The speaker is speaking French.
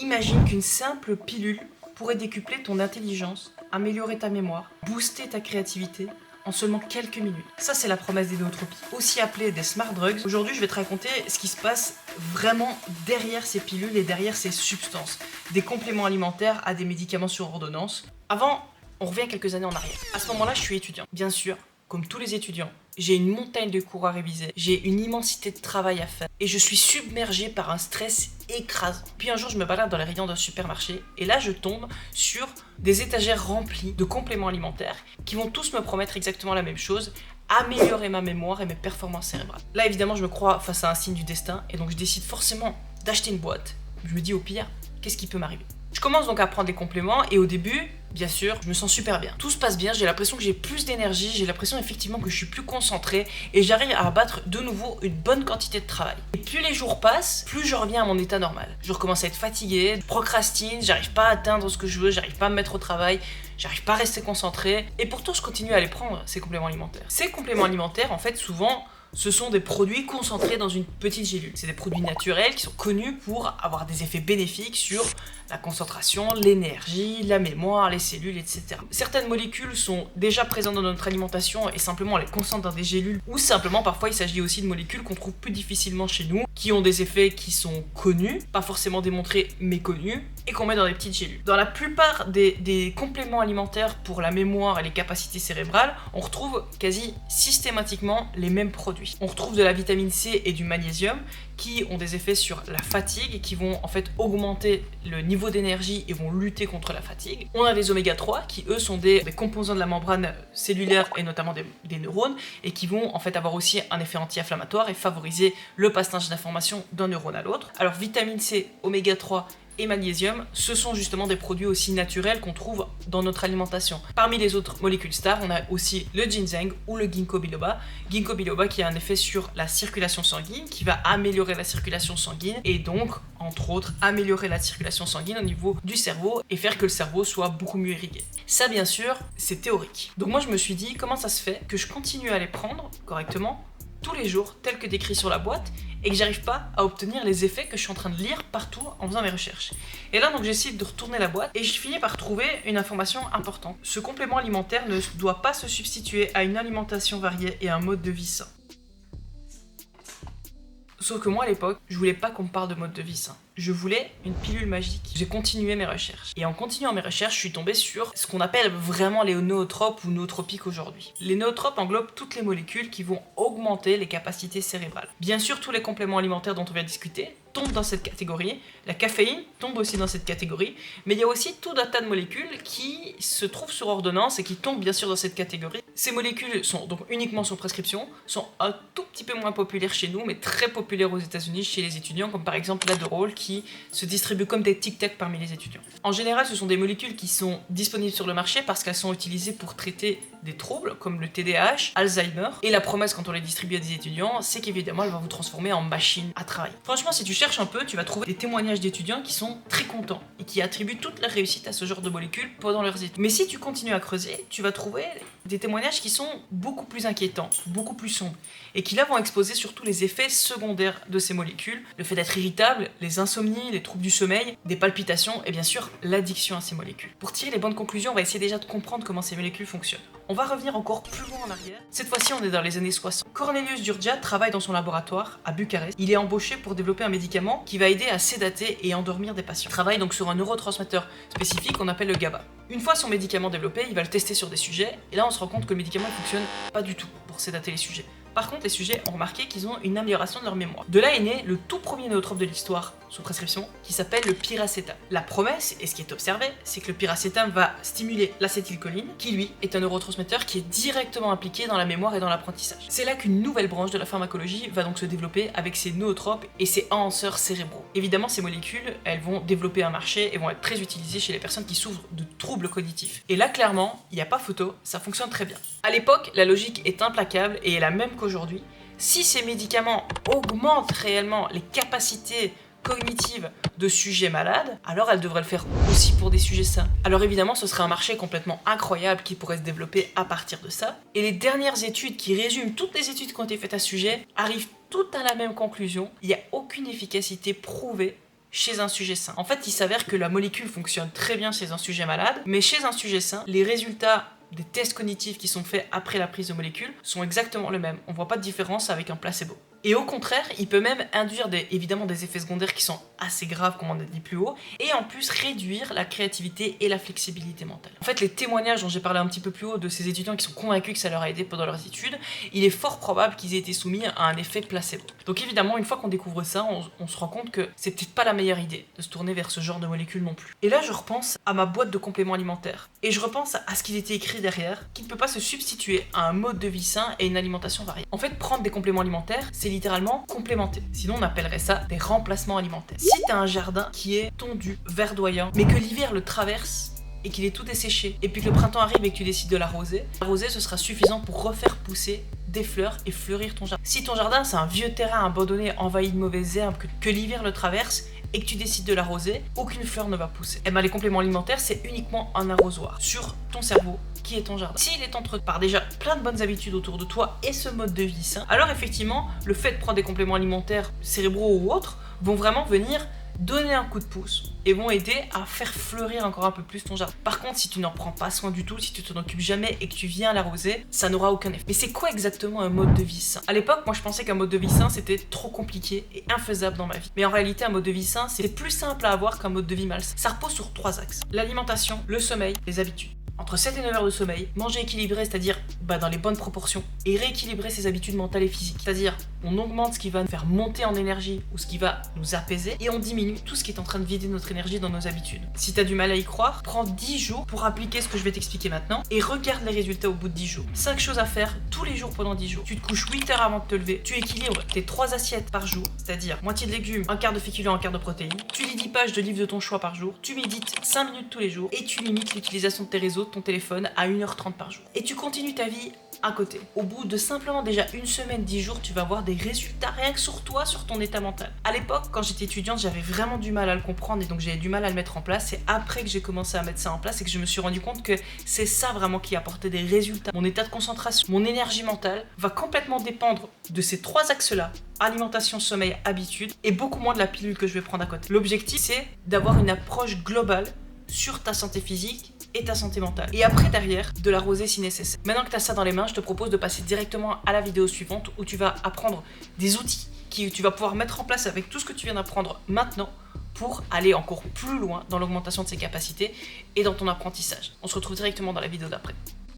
Imagine qu'une simple pilule pourrait décupler ton intelligence, améliorer ta mémoire, booster ta créativité en seulement quelques minutes. Ça, c'est la promesse des nootropies, aussi appelées des smart drugs. Aujourd'hui, je vais te raconter ce qui se passe vraiment derrière ces pilules et derrière ces substances. Des compléments alimentaires à des médicaments sur ordonnance. Avant, on revient quelques années en arrière. À ce moment-là, je suis étudiant. Bien sûr, comme tous les étudiants, j'ai une montagne de cours à réviser, j'ai une immensité de travail à faire et je suis submergé par un stress écrasant. Puis un jour, je me balade dans les rayons d'un supermarché et là, je tombe sur des étagères remplies de compléments alimentaires qui vont tous me promettre exactement la même chose: améliorer ma mémoire et mes performances cérébrales. Là, évidemment, je me crois face à un signe du destin et donc je décide forcément d'acheter une boîte. Je me dis, au pire, qu'est-ce qui peut m'arriver? Je commence donc à prendre des compléments et au début, bien sûr, je me sens super bien. Tout se passe bien, j'ai l'impression que j'ai plus d'énergie, j'ai l'impression effectivement que je suis plus concentré et j'arrive à abattre de nouveau une bonne quantité de travail. Et plus les jours passent, plus je reviens à mon état normal. Je recommence à être fatigué, je procrastine, j'arrive pas à atteindre ce que je veux, j'arrive pas à me mettre au travail, j'arrive pas à rester concentré et pourtant je continue à les prendre, ces compléments alimentaires. Ces compléments alimentaires, en fait, souvent, ce sont des produits concentrés dans une petite gélule. C'est des produits naturels qui sont connus pour avoir des effets bénéfiques sur la concentration, l'énergie, la mémoire, les cellules, etc. Certaines molécules sont déjà présentes dans notre alimentation et simplement on les concentre dans des gélules, ou simplement parfois il s'agit aussi de molécules qu'on trouve plus difficilement chez nous, qui ont des effets qui sont connus, pas forcément démontrés mais connus, et qu'on met dans des petites gélules. Dans la plupart des compléments alimentaires pour la mémoire et les capacités cérébrales, on retrouve quasi systématiquement les mêmes produits. On retrouve de la vitamine C et du magnésium qui ont des effets sur la fatigue et qui vont en fait augmenter le niveau d'énergie et vont lutter contre la fatigue. On a des oméga 3 qui eux sont des composants de la membrane cellulaire et notamment des neurones et qui vont en fait avoir aussi un effet anti-inflammatoire et favoriser le passage d'informations d'un neurone à l'autre. Alors vitamine C, oméga 3 et magnésium, ce sont justement des produits aussi naturels qu'on trouve dans notre alimentation. Parmi les autres molécules stars, on a aussi le ginseng ou le ginkgo biloba. Ginkgo biloba qui a un effet sur la circulation sanguine, qui va améliorer la circulation sanguine et donc, entre autres, améliorer la circulation sanguine au niveau du cerveau et faire que le cerveau soit beaucoup mieux irrigué. Ça, bien sûr, c'est théorique. Donc moi, je me suis dit, comment ça se fait que je continue à les prendre correctement tous les jours, tels que décrits sur la boîte, et que j'arrive pas à obtenir les effets que je suis en train de lire partout en faisant mes recherches. Et là, donc, j'essaie de retourner la boîte et je finis par trouver une information importante. Ce complément alimentaire ne doit pas se substituer à une alimentation variée et à un mode de vie sain. Sauf que moi, à l'époque, je voulais pas qu'on me parle de mode de vie sain. Je voulais une pilule magique. J'ai continué mes recherches. Et en continuant mes recherches, je suis tombée sur ce qu'on appelle vraiment les nootropes ou nootropiques aujourd'hui. Les nootropes englobent toutes les molécules qui vont augmenter les capacités cérébrales. Bien sûr, tous les compléments alimentaires dont on vient de discuter tombent dans cette catégorie. La caféine tombe aussi dans cette catégorie. Mais il y a aussi tout un tas de molécules qui se trouvent sur ordonnance et qui tombent bien sûr dans cette catégorie. Ces molécules sont donc uniquement sur prescription, sont un tout petit peu moins populaires chez nous, mais très populaires aux États-Unis chez les étudiants, comme par exemple l'Adderall qui se distribue comme des tic-tac parmi les étudiants. En général, ce sont des molécules qui sont disponibles sur le marché parce qu'elles sont utilisées pour traiter des troubles comme le TDAH, Alzheimer. Et la promesse quand on les distribue à des étudiants, c'est qu'évidemment, elles vont vous transformer en machine à travailler. Franchement, si tu cherches un peu, tu vas trouver des témoignages d'étudiants qui sont très contents et qui attribuent toute leur réussite à ce genre de molécules pendant leurs études. Mais si tu continues à creuser, tu vas trouver des témoignages qui sont beaucoup plus inquiétants, beaucoup plus sombres, et qui là vont exposer surtout les effets secondaires de ces molécules, le fait d'être irritable, les insomnies, les troubles du sommeil, des palpitations et bien sûr l'addiction à ces molécules. Pour tirer les bonnes conclusions, on va essayer déjà de comprendre comment ces molécules fonctionnent. On va revenir encore plus loin en arrière. Cette fois-ci, on est dans les années 60. Cornelius Durgia travaille dans son laboratoire à Bucarest. Il est embauché pour développer un médicament qui va aider à sédater et endormir des patients. Il travaille donc sur un neurotransmetteur spécifique qu'on appelle le GABA. Une fois son médicament développé, il va le tester sur des sujets et là on se rend compte que le médicament ne fonctionne pas du tout pour sédater les sujets. Par contre, les sujets ont remarqué qu'ils ont une amélioration de leur mémoire. De là est né le tout premier nootrope de l'histoire sous prescription qui s'appelle le piracétam. La promesse, et ce qui est observé, c'est que le piracétam va stimuler l'acétylcholine, qui lui est un neurotransmetteur qui est directement impliqué dans la mémoire et dans l'apprentissage. C'est là qu'une nouvelle branche de la pharmacologie va donc se développer avec ces nootropes et ces enhanceurs cérébraux. Évidemment, ces molécules, elles vont développer un marché et vont être très utilisées chez les personnes qui souffrent de troubles cognitifs. Et là, clairement, il n'y a pas photo, ça fonctionne très bien. À l'époque, la logique est implacable et est la même qu'aujourd'hui. Si ces médicaments augmentent réellement les capacités cognitives de sujets malades, alors elles devraient le faire aussi pour des sujets sains. Alors évidemment, ce serait un marché complètement incroyable qui pourrait se développer à partir de ça. Et les dernières études qui résument toutes les études qui ont été faites à ce sujet arrivent toutes à la même conclusion. Il n'y a aucune efficacité prouvée chez un sujet sain. En fait, il s'avère que la molécule fonctionne très bien chez un sujet malade, mais chez un sujet sain, les résultats des tests cognitifs qui sont faits après la prise de molécules sont exactement les mêmes. On voit pas de différence avec un placebo. Et au contraire, il peut même induire évidemment des effets secondaires qui sont assez graves, comme on a dit plus haut, et en plus réduire la créativité et la flexibilité mentale. En fait, les témoignages dont j'ai parlé un petit peu plus haut de ces étudiants qui sont convaincus que ça leur a aidé pendant leurs études, il est fort probable qu'ils aient été soumis à un effet placebo. Donc évidemment, une fois qu'on découvre ça, on se rend compte que c'est peut-être pas la meilleure idée de se tourner vers ce genre de molécules non plus. Et là, je repense à ma boîte de compléments alimentaires, et je repense à ce qu'il était écrit derrière, qui ne peut pas se substituer à un mode de vie sain et une alimentation variée. En fait, prendre des compléments alimentaires, c'est littéralement complémenter. Sinon, on appellerait ça des remplacements alimentaires. Si t'as un jardin qui est tondu, verdoyant, mais que l'hiver le traverse et qu'il est tout desséché, et puis que le printemps arrive et que tu décides de l'arroser, ce sera suffisant pour refaire pousser des fleurs et fleurir ton jardin. Si ton jardin, c'est un vieux terrain abandonné, envahi de mauvaises herbes, que l'hiver le traverse, et que tu décides de l'arroser, aucune fleur ne va pousser. Et bien les compléments alimentaires, c'est uniquement un arrosoir sur ton cerveau, qui est ton jardin. S'il est entretenu par déjà plein de bonnes habitudes autour de toi et ce mode de vie sain, alors effectivement, le fait de prendre des compléments alimentaires cérébraux ou autres vont vraiment venir donner un coup de pouce et vont aider à faire fleurir encore un peu plus ton jardin. Par contre, si tu n'en prends pas soin du tout, si tu t'en occupes jamais et que tu viens l'arroser, ça n'aura aucun effet. Mais c'est quoi exactement un mode de vie sain? À l'époque, moi je pensais qu'un mode de vie sain c'était trop compliqué et infaisable dans ma vie. Mais en réalité, un mode de vie sain c'est plus simple à avoir qu'un mode de vie malsain. Ça repose sur 3 axes: l'alimentation, le sommeil, les habitudes. Entre 7 et 9 heures de sommeil, manger équilibré, c'est-à-dire dans les bonnes proportions, et rééquilibrer ses habitudes mentales et physiques. C'est-à-dire, on augmente ce qui va nous faire monter en énergie ou ce qui va nous apaiser, et on diminue tout ce qui est en train de vider notre énergie dans nos habitudes. Si t'as du mal à y croire, prends 10 jours pour appliquer ce que je vais t'expliquer maintenant, et regarde les résultats au bout de 10 jours. 5 choses à faire tous les jours pendant 10 jours. Tu te couches 8 heures avant de te lever, tu équilibres tes 3 assiettes par jour, c'est-à-dire moitié de légumes, un quart de féculents, un quart de protéines. Tu lis 10 pages de livres de ton choix par jour, tu médites 5 minutes tous les jours, et tu limites l'utilisation de tes réseaux, de ton téléphone à 1h30 par jour. Et tu continues ta vie à côté. Au bout de simplement déjà une semaine, 10 jours, tu vas voir des résultats rien que sur toi, sur ton état mental. À l'époque, quand j'étais étudiante, j'avais vraiment du mal à le comprendre et donc j'avais du mal à le mettre en place. C'est après que j'ai commencé à mettre ça en place et que je me suis rendu compte que c'est ça vraiment qui apportait des résultats. Mon état de concentration, mon énergie mentale va complètement dépendre de ces 3 axes-là: alimentation, sommeil, habitude, et beaucoup moins de la pilule que je vais prendre à côté. L'objectif, c'est d'avoir une approche globale sur ta santé physique et ta santé mentale. Et après, derrière, de l'arroser si nécessaire. Maintenant que tu as ça dans les mains, je te propose de passer directement à la vidéo suivante où tu vas apprendre des outils que tu vas pouvoir mettre en place avec tout ce que tu viens d'apprendre maintenant pour aller encore plus loin dans l'augmentation de ses capacités et dans ton apprentissage. On se retrouve directement dans la vidéo d'après.